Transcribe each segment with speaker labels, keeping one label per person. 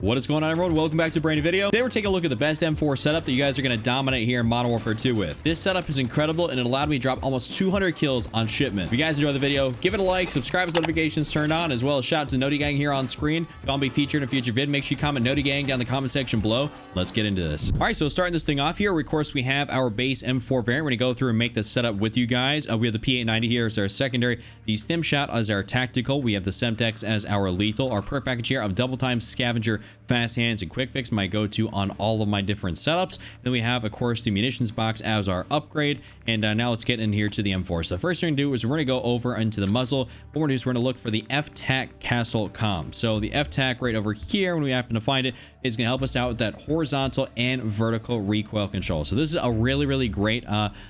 Speaker 1: What is going on, everyone? Welcome back to a brand new video. Today we're taking a look at the best M4 setup that you guys are going to dominate here in Modern Warfare 2 with. This setup is incredible and it allowed me to drop almost 200 kills on Shipment. If you guys enjoy the video, give it a like, subscribe with notifications turned on, as well as shout out to Noti Gang here on screen. If you want to be featured in a future vid, make sure you comment Noti Gang down in the comment section below. Let's get into this. All right, so starting this thing off here, of course, we have our base M4 variant. We're going to go through and make this setup with you guys. We have the P890 here as our secondary, the Stim Shot as our tactical. We have the Semtex as our lethal. Our perk package here of Double Time, Scavenger, Fast Hands, and Quick Fix, my go-to on all of my different setups. Then we have, of course, the munitions box as our upgrade. And now let's get in here to the M4. So the first thing we're going to do is we're going to go over into the muzzle. What we're going to do is we're going to look for the FTAC Castle Com. So the FTAC right over here, when we happen to find it, is going to help us out with that horizontal and vertical recoil control. So this is a really great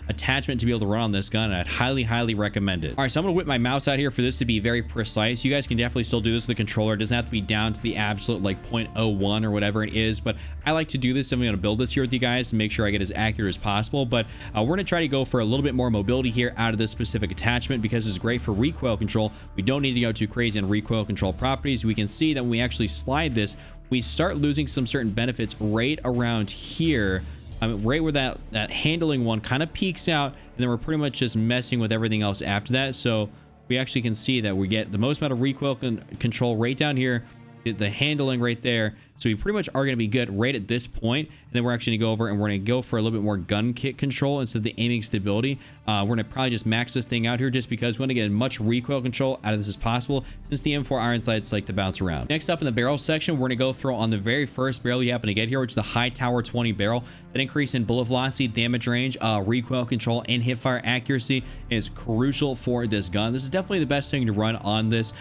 Speaker 1: attachment to be able to run on this gun, and I'd highly recommend it. All right, so I'm going to whip my mouse out here for this to be very precise. You guys can definitely still do this with the controller. It doesn't have to be down to the absolute like 0.01 or whatever it is, but I like to do this, and I'm going to build this here with you guys to make sure I get as accurate as possible. But we're going to try to go for a little bit more mobility here out of this specific attachment because it's great for recoil control. We don't need to go too crazy on recoil control properties. We can see that when we actually slide this, we start losing some certain benefits right around here. Right where that handling one kind of peaks out, and then we're pretty much just messing with everything else after that. So we actually can see that we get the most amount of recoil control right down here, the handling right there. So we pretty much are going to be good right at this point. And then we're actually going to go over and we're going to go for a little bit more gun kick control instead of the aiming stability. We're going to probably just max this thing out here just because we want to get as much recoil control out of this as possible, since the M4 iron sights like to bounce around. Next up in the barrel section, we're going to go throw on the very first barrel you happen to get here, which is the High Tower 20 barrel. That increase in bullet velocity, damage range, recoil control, and hipfire accuracy is crucial for this gun. This is definitely the best thing to run on this.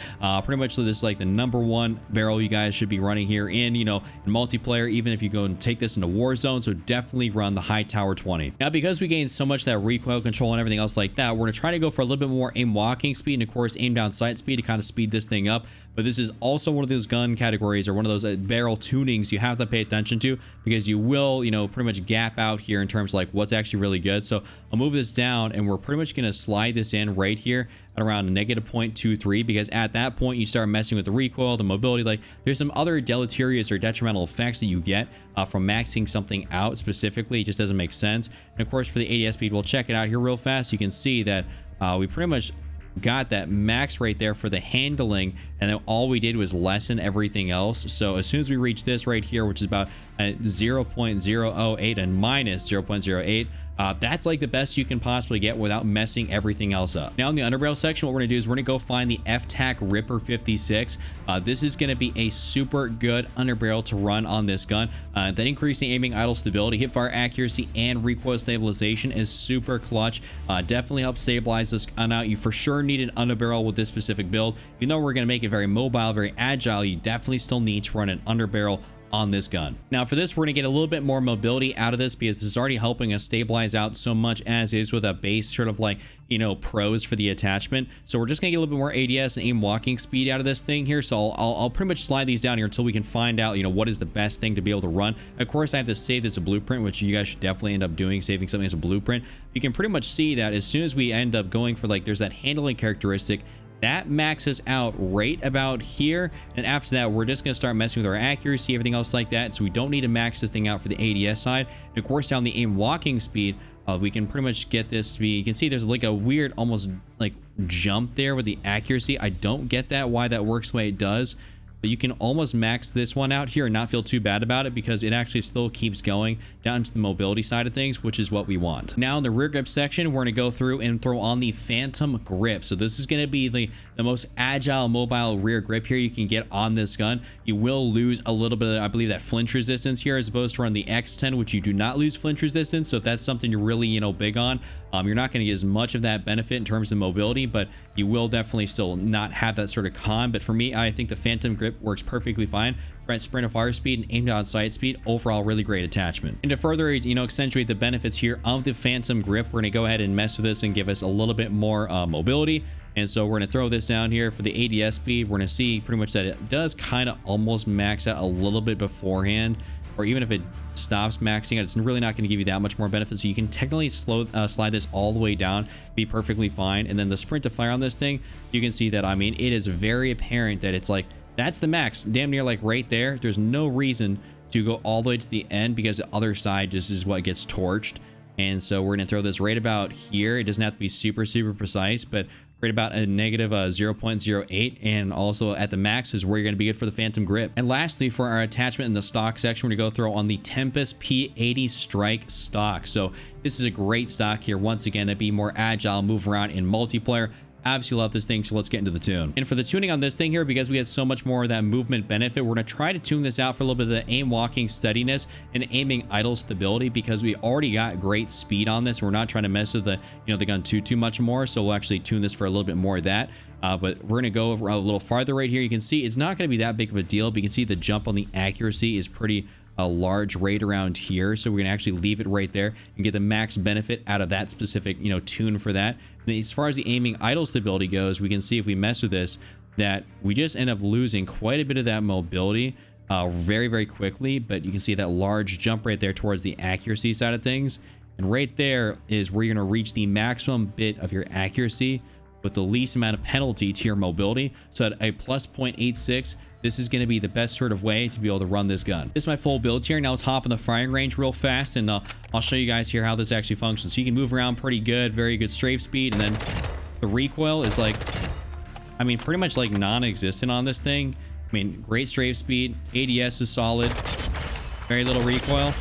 Speaker 1: Pretty much this is like the #1 barrel you guys should be running here in, in multiplayer, even if you go and take this into Warzone. So definitely run the High Tower 20. Now, because we gained so much that recoil control and everything else like that, we're going to try to go for a little bit more aim walking speed and, of course, aim down sight speed to kind of speed this thing up. But this is also one of those gun categories or one of those barrel tunings you have to pay attention to, because you will, pretty much gap out here in terms of like what's actually really good. So I'll move this down and we're pretty much going to slide this in right here at around -0.23, because at that point you start messing with the recoil, the mobility. Like there's some other deleterious or detrimental effects that you get from maxing something out specifically. It just doesn't make sense. And of course, for the ADS speed, we'll check it out here real fast. You can see that we pretty much got that max right there for the handling, and then all we did was lessen everything else. So as soon as we reach this right here, which is about 0.008 and minus 0.08, that's like the best you can possibly get without messing everything else up. Now in the underbarrel section, what we're gonna do is we're gonna go find the FTAC Ripper 56. This is gonna be a super good underbarrel to run on this gun. That increasing aiming, idle stability, hipfire accuracy, and recoil stabilization is super clutch. Definitely helps stabilize this gun out. You for sure need an underbarrel with this specific build. Even though we're gonna make it very mobile, very agile, you definitely still need to run an underbarrel on this gun. Now for this, we're going to get a little bit more mobility out of this, because this is already helping us stabilize out so much as is with a base sort of like, pros for the attachment. So we're just going to get a little bit more ADS and aim walking speed out of this thing here. So I'll pretty much slide these down here until we can find out, what is the best thing to be able to run. Of course, I have to save this as a blueprint, which you guys should definitely end up doing, saving something as a blueprint. You can pretty much see that as soon as we end up going for like, there's that handling characteristic, that maxes out right about here, and after that we're just going to start messing with our accuracy, everything else like that. So we don't need to max this thing out for the ADS side. And of course, down the aim walking speed, we can pretty much get this to be, you can see there's like a weird almost like jump there with the accuracy. I don't get that, why that works the way it does, but you can almost max this one out here and not feel too bad about it, because it actually still keeps going down to the mobility side of things, which is what we want. Now in the rear grip section, we're going to go through and throw on the Phantom Grip. So this is going to be the most agile mobile rear grip here you can get on this gun. You will lose a little bit of, I believe, that flinch resistance here, as opposed to run the X10, which you do not lose flinch resistance. So if that's something you're really, big on, you're not going to get as much of that benefit in terms of mobility, but you will definitely still not have that sort of con. But for me, I think the Phantom Grip works perfectly fine for sprint of fire speed and aim down sight speed. Overall, really great attachment. And to further, accentuate the benefits here of the Phantom Grip, we're going to go ahead and mess with this and give us a little bit more mobility. And so we're going to throw this down here for the ADS speed. We're going to see pretty much that it does kind of almost max out a little bit beforehand, or even if it stops maxing out, it's really not going to give you that much more benefit. So you can technically slide this all the way down, be perfectly fine. And then the sprint to fire on this thing, you can see that, it is very apparent that it's like That's the max, damn near like right there. There's no reason to go all the way to the end because the other side just is what gets torched. And so we're going to throw this right about here. It doesn't have to be super precise, but right about a negative 0.08, and also at the max is where you're going to be good for the Phantom Grip. And lastly, for our attachment in the stock section, we're going to go throw on the Tempest P80 Strike stock. So this is a great stock here, once again, to be more agile, move around in multiplayer. Absolutely love this thing, so let's get into the tune. And for the tuning on this thing here, because we had so much more of that movement benefit, we're going to try to tune this out for a little bit of the aim walking steadiness and aiming idle stability, because we already got great speed on this. We're not trying to mess with the the gun too much more, so we'll actually tune this for a little bit more of that. But we're going to go over a little farther right here. You can see it's not going to be that big of a deal, but you can see the jump on the accuracy is pretty large right around here, so we're gonna actually leave it right there and get the max benefit out of that specific tune for that. And as far as the aiming idle stability goes, we can see if we mess with this that we just end up losing quite a bit of that mobility very quickly. But you can see that large jump right there towards the accuracy side of things, and right there is where you're gonna reach the maximum bit of your accuracy with the least amount of penalty to your mobility. So at a plus 0.86, this is going to be the best sort of way to be able to run this gun. This is my full build here. Now let's hop in the firing range real fast, and I'll show you guys here how this actually functions. So you can move around pretty good, very good strafe speed, and then the recoil is like, I mean, pretty much like non-existent on this thing. I mean, great strafe speed, ADS is solid, very little recoil.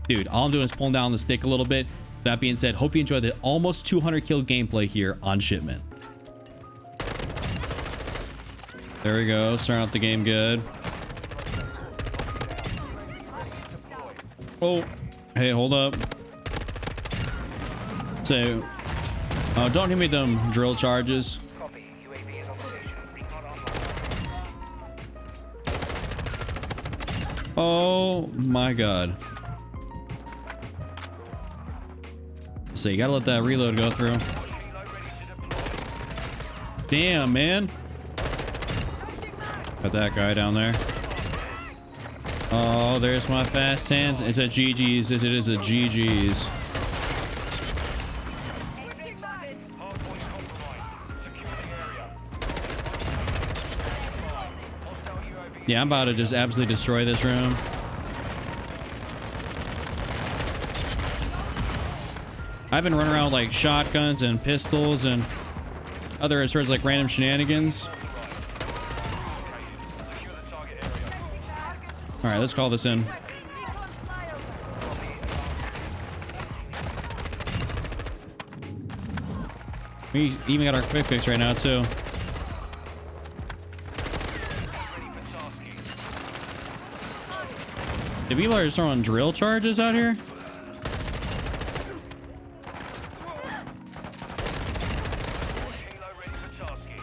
Speaker 1: Dude, all I'm doing is pulling down the stick a little bit. That being said, hope you enjoy the almost 200 kill gameplay here on Shipment. There we go, starting out the game good. Oh, hey, hold up. So, don't hit me with them drill charges. Oh my god. So you gotta let that reload go through. Damn, man. Got that guy down there. Oh, there's my fast hands. It's a GG's. It is a GG's. Yeah, I'm about to just absolutely destroy this room. I've been running around with like shotguns and pistols and other sorts of like random shenanigans. All right, let's call this in. We even got our quick fix right now too. Do people are just throwing drill charges out here?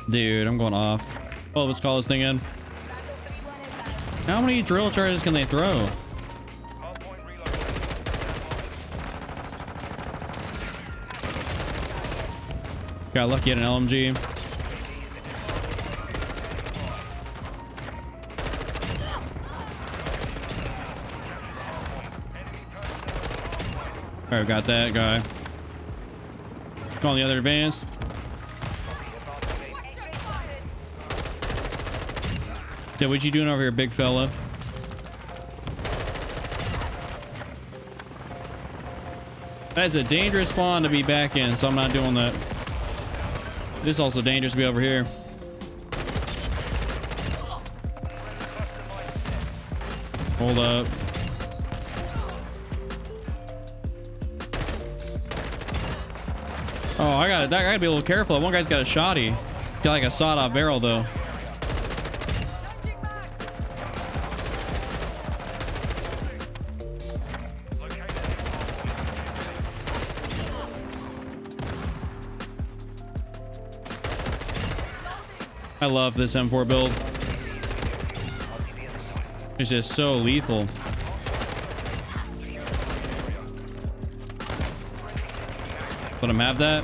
Speaker 1: Dude, I'm going off. Oh, let's call this thing in. How many drill charges can they throw? Got lucky at an LMG. All right, got that guy. Calling the other advance. Yeah, what you doing over here, big fella? That is a dangerous spawn to be back in, so I'm not doing that. This is also dangerous to be over here. Hold up. Oh, I gotta be a little careful. One guy's got a shotty. Got like a sawed-off barrel though. I love this M4 build. It's just so lethal. Let him have that.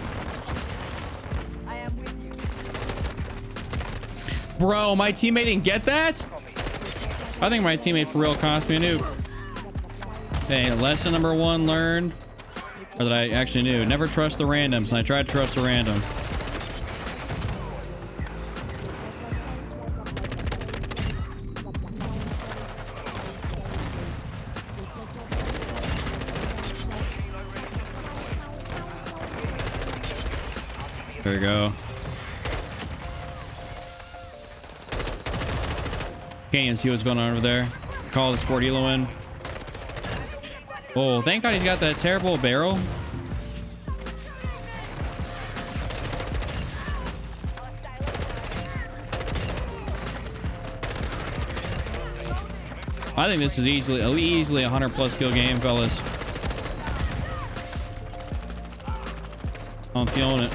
Speaker 2: I am with you.
Speaker 1: Bro, my teammate didn't get that? I think my teammate for real cost me a noob. Okay, lesson number 1 learned. Or that I actually knew. Never trust the randoms, and I tried to trust the random. There we go. Can't even see what's going on over there. Call the sport helo in. Oh, thank God he's got that terrible barrel. I think this is easily a 100+ kill game, fellas. I'm feeling it.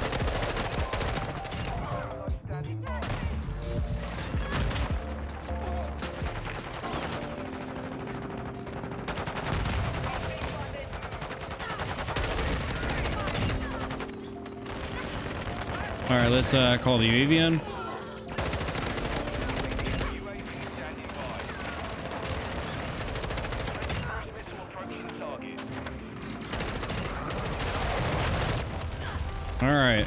Speaker 1: All right, let's call the UAV in. All right,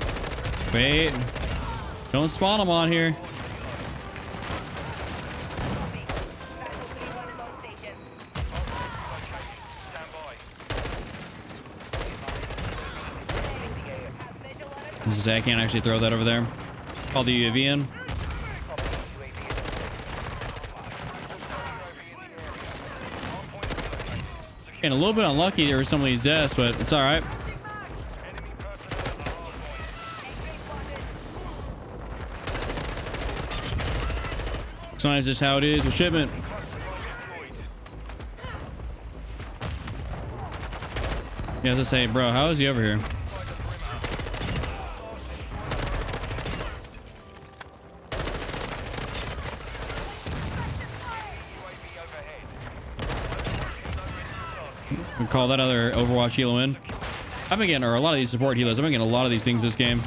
Speaker 1: wait, don't spawn them on here. I can't actually throw that over there. Call the UAV in. And a little bit unlucky there were some of these deaths, but it's all right. Sometimes just how it is with Shipment. Yeah, I was to say, bro, how is he over here? We call that other Overwatch helo in. I've been getting, or a lot of these support helos, I've been getting a lot of these things this game.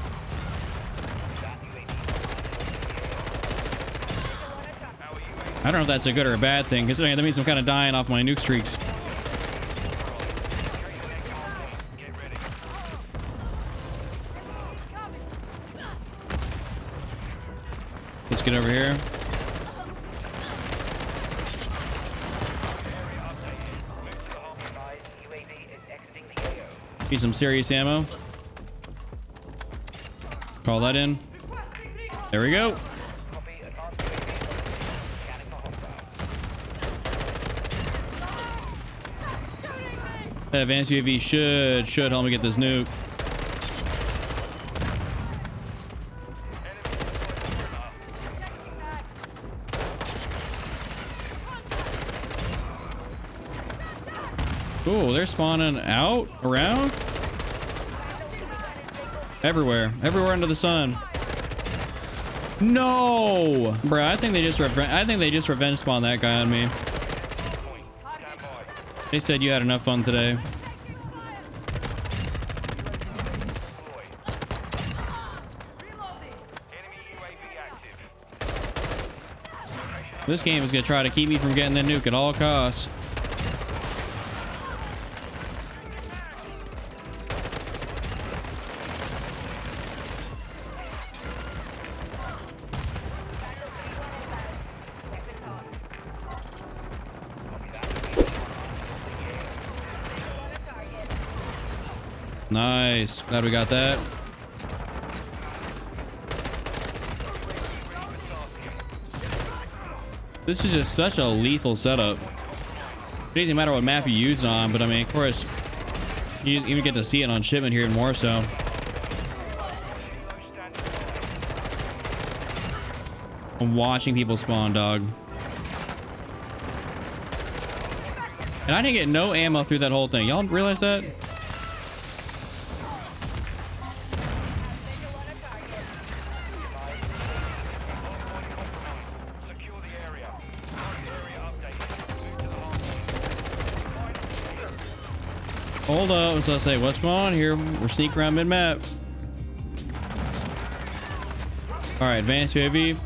Speaker 1: I don't know if that's a good or a bad thing, considering that means I'm kind of dying off my nuke streaks. Let's get over here. Need some serious ammo. Call that in. There we go. That advanced UAV should help me get this nuke. Oh, they're spawning out, around, everywhere under the sun. No, bro, I think they just revenge spawned that guy on me. They said you had enough fun today. This game is gonna try to keep me from getting the nuke at all costs. Nice. Glad we got that. This is just such a lethal setup. It doesn't matter what map you use it on, but I mean, of course, you even get to see it on Shipment here more so. I'm watching people spawn, dog. And I didn't get no ammo through that whole thing. Y'all realize that? Hold up, so I say, what's going on here? We're sneaking around mid-map. All right, advanced UAV.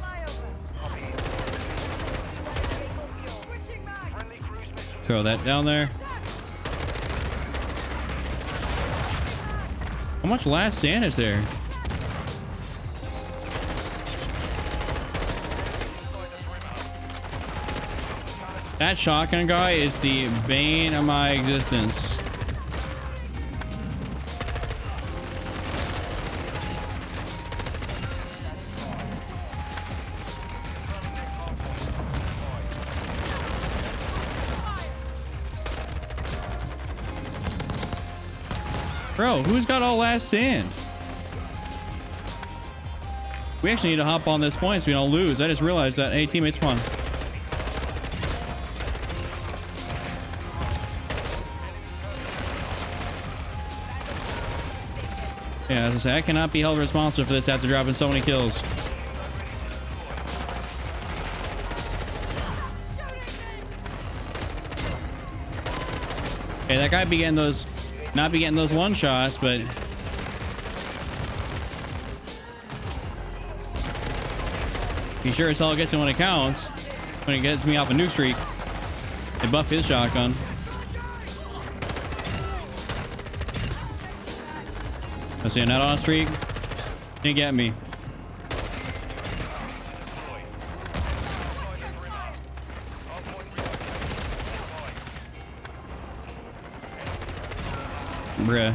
Speaker 1: Throw that down there. How much last sand is there? That shotgun guy is the bane of my existence. Bro, who's got all last stand? We actually need to hop on this point so we don't lose. I just realized that. Hey, teammates, come on. Yeah, as I say, I cannot be held responsible for this after dropping so many kills. Okay, that guy be getting those, not be getting those one shots, but he sure as hell gets it when it counts. When it gets me off a nuke streak. They buff his shotgun. Let's see, a net on a streak. Didn't get me. Bruh.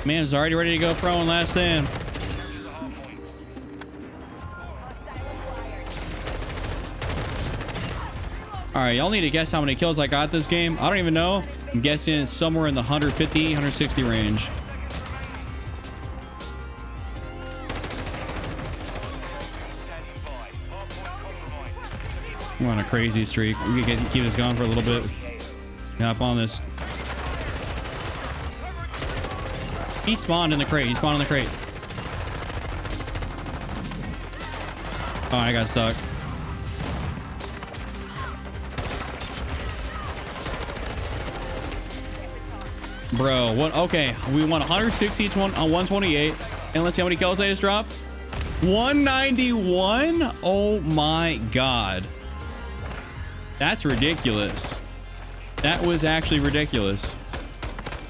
Speaker 1: Man's already ready to go pro on last stand. All right, y'all need to guess how many kills I got this game. I don't even know. I'm guessing it's somewhere in the 150, 160 range. I'm on a crazy streak. We can keep this going for a little bit. Hop on this. He spawned in the crate. He spawned in the crate. Oh, I got stuck. Bro, what? Okay, we won 160 on 128. And let's see how many kills they just dropped. 191? Oh my god. That's ridiculous. That was actually ridiculous.